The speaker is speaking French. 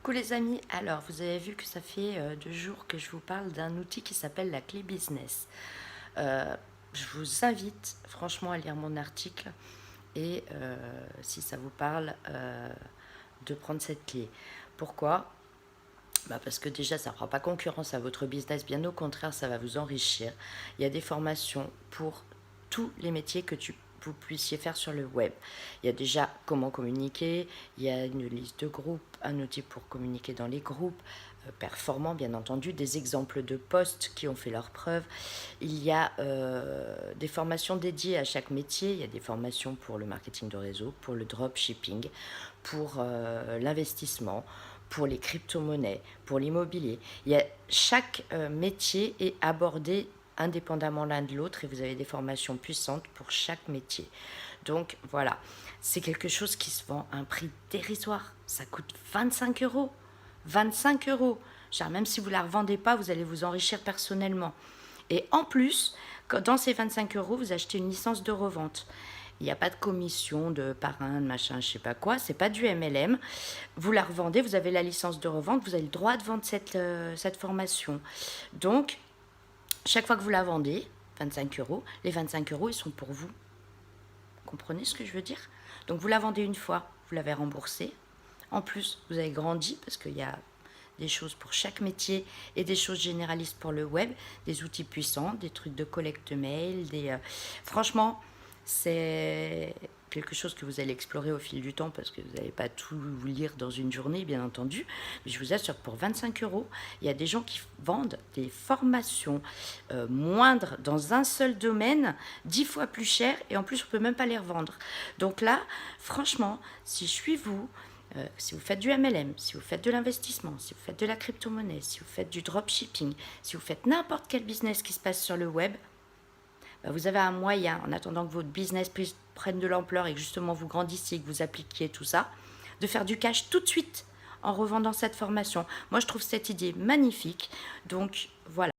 Coucou les amis, alors vous avez vu que ça fait 2 jours que je vous parle d'un outil qui s'appelle la clé business. Euh, je vous invite franchement à lire mon article et si ça vous parle de prendre cette clé. Pourquoi? Parce que déjà ça ne fera pas concurrence à votre business, bien au contraire ça va vous enrichir. Il y a des formations pour tous les métiers que vous puissiez faire sur le web. Il y a déjà comment communiquer, il y a une liste de groupes, un outil pour communiquer dans les groupes, performants bien entendu, des exemples de posts qui ont fait leurs preuves. Il y a des formations dédiées à chaque métier, il y a des formations pour le marketing de réseau, pour le dropshipping, pour l'investissement, pour les crypto-monnaies, pour l'immobilier. Chaque métier est abordé indépendamment l'un de l'autre et vous avez des formations puissantes pour chaque métier. Donc voilà, c'est quelque chose qui se vend à un prix dérisoire. Ça coûte 25 euros. 25 euros. Genre, même si vous ne la revendez pas, vous allez vous enrichir personnellement. Et en plus, dans ces 25 euros, vous achetez une licence de revente. Il n'y a pas de commission, de parrain, de machin, je sais pas quoi. C'est pas du MLM. Vous la revendez, vous avez la licence de revente, vous avez le droit de vendre cette formation. Donc, chaque fois que vous la vendez, 25 euros, les 25 euros, ils sont pour vous. Comprenez ce que je veux dire? Donc, vous la vendez une fois, vous l'avez remboursée. En plus, vous avez grandi parce qu'il y a des choses pour chaque métier et des choses généralistes pour le web, des outils puissants, des trucs de collecte mail, franchement, c'est quelque chose que vous allez explorer au fil du temps parce que vous n'allez pas tout vous lire dans une journée, bien entendu. Mais je vous assure, pour 25 euros, il y a des gens qui vendent des formations moindres dans un seul domaine, 10 fois plus cher, et en plus, on ne peut même pas les revendre. Donc là, franchement, si je suis vous, si vous faites du MLM, si vous faites de l'investissement, si vous faites de la crypto-monnaie, si vous faites du dropshipping, si vous faites n'importe quel business qui se passe sur le web, vous avez un moyen, en attendant que votre business prenne de l'ampleur et que justement vous grandissiez, que vous appliquiez tout ça, de faire du cash tout de suite en revendant cette formation. Moi, je trouve cette idée magnifique. Donc, voilà.